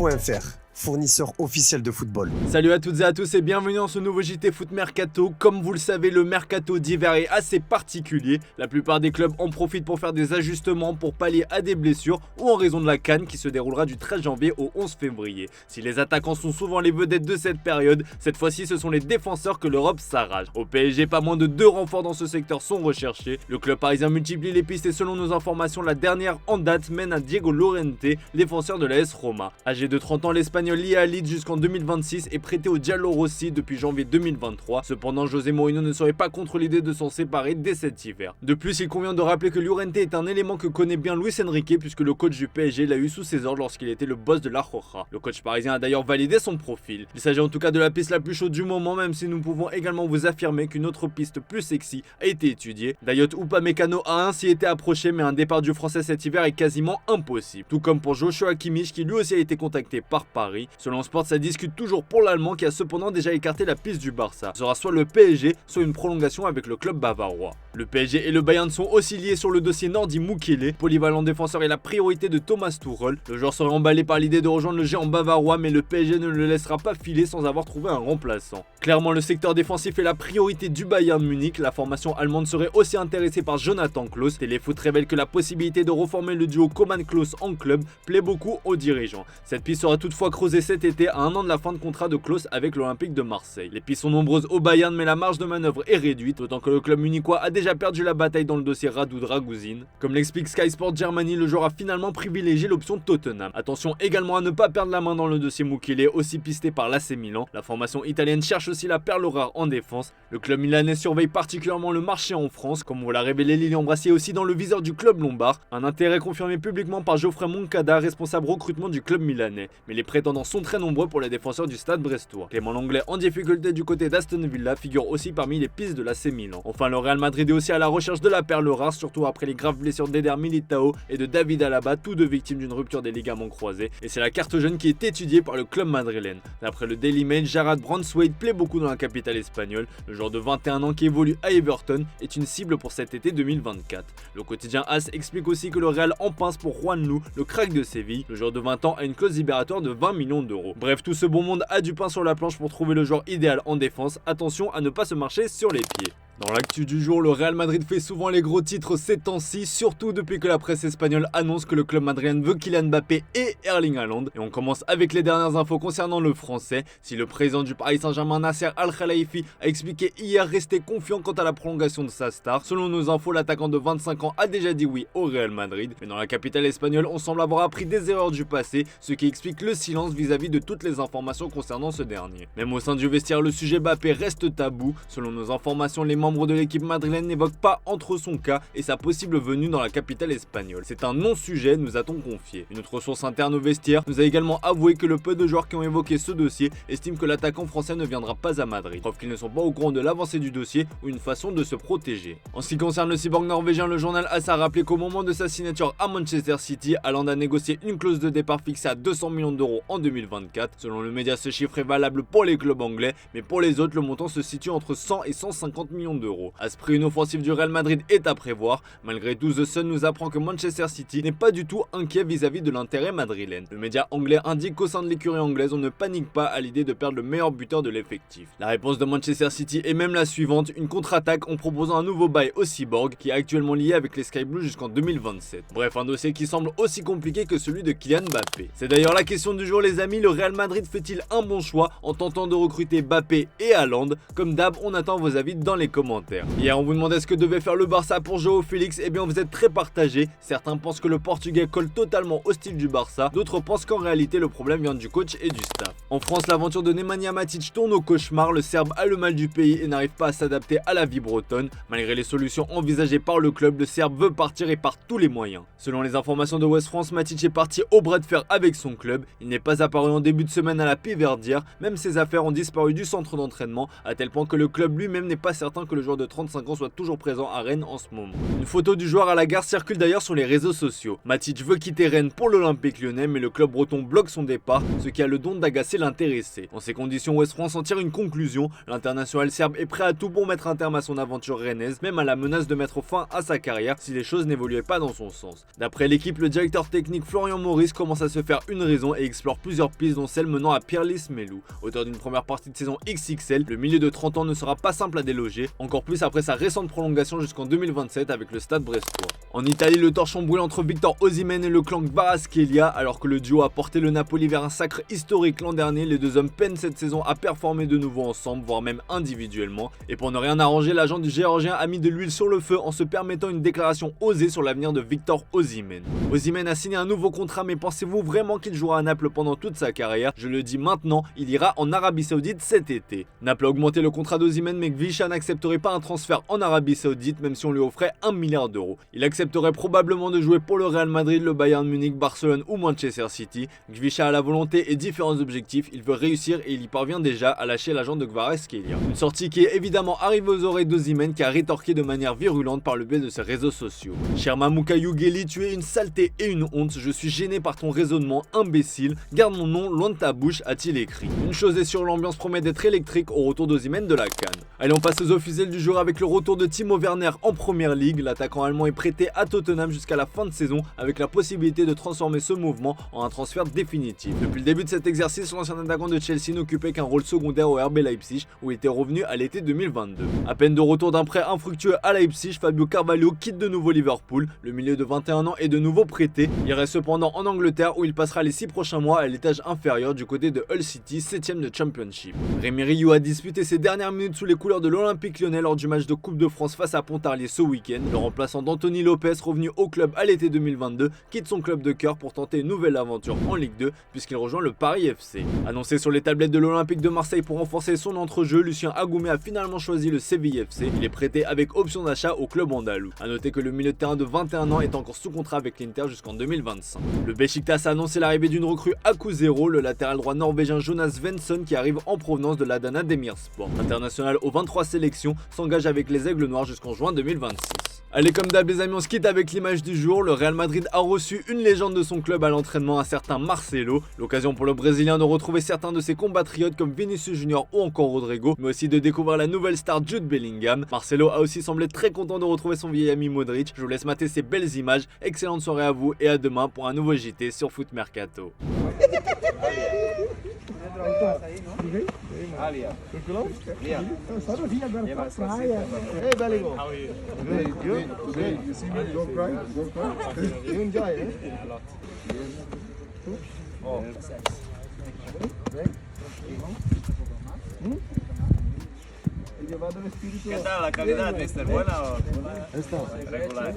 JT.fr, fournisseur officiel de football. Salut à toutes et à tous et bienvenue dans ce nouveau JT Foot Mercato. Comme vous le savez, le mercato d'hiver est assez particulier. La plupart des clubs en profitent pour faire des ajustements pour pallier à des blessures ou en raison de la CAN qui se déroulera du 13 janvier au 11 février. Si les attaquants sont souvent les vedettes de cette période, cette fois-ci ce sont les défenseurs que l'Europe s'arrache. Au PSG, pas moins de 2 renforts dans ce secteur sont recherchés. Le club parisien multiplie les pistes et selon nos informations, la dernière en date mène à Diego Llorente, défenseur de l'AS Roma. Âgé de 30 ans, l'Espagnol lié à Leeds jusqu'en 2026 et prêté au Giallorossi depuis janvier 2023. Cependant, José Mourinho ne serait pas contre l'idée de s'en séparer dès cet hiver. De plus, il convient de rappeler que Llorente est un élément que connaît bien Luis Enrique puisque le coach du PSG l'a eu sous ses ordres lorsqu'il était le boss de la Roja. Le coach parisien a d'ailleurs validé son profil. Il s'agit en tout cas de la piste la plus chaude du moment, même si nous pouvons également vous affirmer qu'une autre piste plus sexy a été étudiée. Dayot Upamecano a ainsi été approché, mais un départ du français cet hiver est quasiment impossible. Tout comme pour Joshua Kimmich qui lui aussi a été contacté par Paris. Selon Sport, ça discute toujours pour l'Allemand qui a cependant déjà écarté la piste du Barça. Ce sera soit le PSG, soit une prolongation avec le club bavarois. Le PSG et le Bayern sont aussi liés sur le dossier Nordi Mukiele. Polyvalent défenseur est la priorité de Thomas Tuchel. Le joueur serait emballé par l'idée de rejoindre le géant bavarois, mais le PSG ne le laissera pas filer sans avoir trouvé un remplaçant. Clairement, le secteur défensif est la priorité du Bayern Munich. La formation allemande serait aussi intéressée par Jonathan Klaus. Téléfoot révèle que la possibilité de reformer le duo Coman-Klaus en club plaît beaucoup aux dirigeants. Cette piste sera toutefois creusée cet été à un an de la fin de contrat de Klaus avec l'Olympique de Marseille. Les pistes sont nombreuses au Bayern, mais la marge de manœuvre est réduite, d'autant que le club munichois a déjà perdu la bataille dans le dossier Radu Dragusin. Comme l'explique Sky Sport Germany, le joueur a finalement privilégié l'option Tottenham. Attention également à ne pas perdre la main dans le dossier Mukiele, aussi pisté par l'AC Milan. La formation italienne cherche aussi la perle rare en défense. Le club milanais surveille particulièrement le marché en France, comme vous l'a révélé Lilian Brassier aussi dans le viseur du club lombard. Un intérêt confirmé publiquement par Geoffrey Moncada, responsable recrutement du club milanais. Mais les prétendants sont très nombreux pour les défenseurs du stade brestois. Clément Lenglet, en difficulté du côté d'Aston Villa, figure aussi parmi les pistes de l'AC Milan. Enfin, le Real Madrid est aussi à la recherche de la perle rare, surtout après les graves blessures d'Eder Militao et de David Alaba, tous deux victimes d'une rupture des ligaments croisés. Et c'est la carte jeune qui est étudiée par le club madrilène. D'après le Daily Mail, Jarrad Braithwaite plaît beaucoup dans la capitale espagnole. Le joueur de 21 ans qui évolue à Everton est une cible pour cet été 2024. Le quotidien AS explique aussi que le Real en pince pour Juan Lu, le crack de Séville. Le joueur de 20 ans a une clause libératoire de 20 millions d'euros. Bref, tout ce bon monde a du pain sur la planche pour trouver le joueur idéal en défense. Attention à ne pas se marcher sur les pieds. Dans l'actu du jour, le Real Madrid fait souvent les gros titres ces temps-ci, surtout depuis que la presse espagnole annonce que le club madrilène veut Kylian Mbappé et Erling Haaland. Et on commence avec les dernières infos concernant le français. Si le président du Paris Saint-Germain, Nasser Al-Khelaifi, a expliqué hier rester confiant quant à la prolongation de sa star, selon nos infos, l'attaquant de 25 ans a déjà dit oui au Real Madrid. Mais dans la capitale espagnole, on semble avoir appris des erreurs du passé, ce qui explique le silence vis-à-vis de toutes les informations concernant ce dernier. Même au sein du vestiaire, le sujet Mbappé reste tabou. Selon nos informations, les membres de l'équipe madrilène n'évoquent pas entre son cas et sa possible venue dans la capitale espagnole. C'est un non-sujet, nous a-t-on confié. Une autre source interne au vestiaire nous a également avoué que le peu de joueurs qui ont évoqué ce dossier estiment que l'attaquant français ne viendra pas à Madrid. Preuve qu'ils ne sont pas au courant de l'avancée du dossier ou une façon de se protéger. En ce qui concerne le cyborg norvégien, le journal AS a rappelé qu'au moment de sa signature à Manchester City, Haaland a négocié une clause de départ fixée à 200 millions d'euros en 2024. Selon le média, ce chiffre est valable pour les clubs anglais, mais pour les autres, le montant se situe entre 100 et 150 millions d'euros. À ce prix, une offensive du Real Madrid est à prévoir. Malgré tout, The Sun nous apprend que Manchester City n'est pas du tout inquiet vis-à-vis de l'intérêt madrilène. Le média anglais indique qu'au sein de l'écurie anglaise, on ne panique pas à l'idée de perdre le meilleur buteur de l'effectif. La réponse de Manchester City est même la suivante, une contre-attaque en proposant un nouveau bail au cyborg qui est actuellement lié avec les Sky Blues jusqu'en 2027. Bref, un dossier qui semble aussi compliqué que celui de Kylian Mbappé. C'est d'ailleurs la question du jour les amis, le Real Madrid fait-il un bon choix en tentant de recruter Mbappé et Haaland? Comme d'hab, on attend vos avis dans les commentaires. Hier, on vous demandait ce que devait faire le Barça pour Joao Félix. Eh bien, vous êtes très partagés. Certains pensent que le Portugais colle totalement au style du Barça. D'autres pensent qu'en réalité, le problème vient du coach et du staff. En France, l'aventure de Nemanja Matic tourne au cauchemar. Le Serbe a le mal du pays et n'arrive pas à s'adapter à la vie bretonne. Malgré les solutions envisagées par le club, le Serbe veut partir et par tous les moyens. Selon les informations de West France, Matic est parti au bras de fer avec son club. Il n'est pas apparu en début de semaine à la Piverdière. Même ses affaires ont disparu du centre d'entraînement, à tel point que le club lui-même n'est pas certain que que le joueur de 35 ans soit toujours présent à Rennes en ce moment. Une photo du joueur à la gare circule d'ailleurs sur les réseaux sociaux. Matic veut quitter Rennes pour l'Olympique Lyonnais, mais le club breton bloque son départ, ce qui a le don d'agacer l'intéressé. Dans ces conditions, West France en tire une conclusion. L'international serbe est prêt à tout pour mettre un terme à son aventure rennaise, même à la menace de mettre fin à sa carrière si les choses n'évoluaient pas dans son sens. D'après l'équipe, le directeur technique Florian Maurice commence à se faire une raison et explore plusieurs pistes, dont celle menant à Pirlis Melou. Auteur d'une première partie de saison XXL, le milieu de 30 ans ne sera pas simple à déloger, encore plus après sa récente prolongation jusqu'en 2027 avec le Stade brestois. En Italie, le torchon brûle entre Victor Osimhen et le clan Kvaratskhelia. Alors que le duo a porté le Napoli vers un sacre historique l'an dernier, les deux hommes peinent cette saison à performer de nouveau ensemble, voire même individuellement. Et pour ne rien arranger, l'agent du Géorgien a mis de l'huile sur le feu en se permettant une déclaration osée sur l'avenir de Victor Osimhen. Osimhen a signé un nouveau contrat, mais pensez-vous vraiment qu'il jouera à Naples pendant toute sa carrière? Je le dis maintenant, il ira en Arabie Saoudite cet été. Naples a augmenté le contrat d'Osimhen, mais Kvisha n'accepterait pas un transfert en Arabie Saoudite même si on lui offrait 1 milliard d'euros. Il accepterait probablement de jouer pour le Real Madrid, le Bayern Munich, Barcelone ou Manchester City. Kvisha a la volonté et différents objectifs, il veut réussir et il y parvient déjà à lâcher l'agent de Kvaratskhelia. Une sortie qui est évidemment arrivée aux oreilles d'Osimhen, qui a rétorqué de manière virulente par le biais de ses réseaux sociaux. Cher Mamoukaïou Gueli, tu es une saleté et une honte, je suis gêné par ton raisonnement imbécile, garde mon nom loin de ta bouche, a-t-il écrit. Une chose est sûre, l'ambiance promet d'être électrique au retour d'Osimhen de la CAN. Allez, on passe aux officiels du jour avec le retour de Timo Werner en première ligue. L'attaquant allemand est prêté à Tottenham jusqu'à la fin de saison avec la possibilité de transformer ce mouvement en un transfert définitif. Depuis le début de cet exercice, l'ancien attaquant de Chelsea n'occupait qu'un rôle secondaire au RB Leipzig où il était revenu à l'été 2022. À peine de retour d'un prêt infructueux à Leipzig, Fabio Carvalho quitte de nouveau Liverpool. Le milieu de 21 ans est de nouveau prêté. Il reste cependant en Angleterre où il passera les 6 prochains mois à l'étage inférieur du côté de Hull City, 7ème de Championship. Rémi Rioux a disputé ses dernières minutes sous les couleurs de l'Olympique Lyonnais lors du match de Coupe de France face à Pontarlier ce week-end. Le remplaçant d'Anthony Lopez, revenu au club à l'été 2022, quitte son club de cœur pour tenter une nouvelle aventure en Ligue 2 puisqu'il rejoint le Paris FC. Annoncé sur les tablettes de l'Olympique de Marseille pour renforcer son entrejeu, Lucien Agoumé a finalement choisi le Séville FC. Il est prêté avec option d'achat au club andalou. A noter que le milieu de terrain de 21 ans est encore sous contrat avec l'Inter jusqu'en 2025. Le Beşiktaş a annoncé l'arrivée d'une recrue à coût zéro, le latéral droit norvégien Jonas Svensson qui arrive en provenance de l'Adana Demirspor. International aux 23 sélections, s'engage avec les Aigles Noirs jusqu'en juin 2026. Allez, comme d'hab les amis, on se quitte avec l'image du jour. Le Real Madrid a reçu une légende de son club à l'entraînement, un certain Marcelo. L'occasion pour le Brésilien de retrouver certains de ses compatriotes comme Vinicius Junior ou encore Rodrigo, mais aussi de découvrir la nouvelle star Jude Bellingham. Marcelo a aussi semblé très content de retrouver son vieil ami Modric. Je vous laisse mater ces belles images. Excellente soirée à vous et à demain pour un nouveau JT sur Foot Mercato. Hey, Bellingham. How are you? Good. Good. You see me? Don't cry. Don't cry. You enjoy, eh? A lot. Oh. ¿Qué tal la calidad, mister? ¿Buena o regular?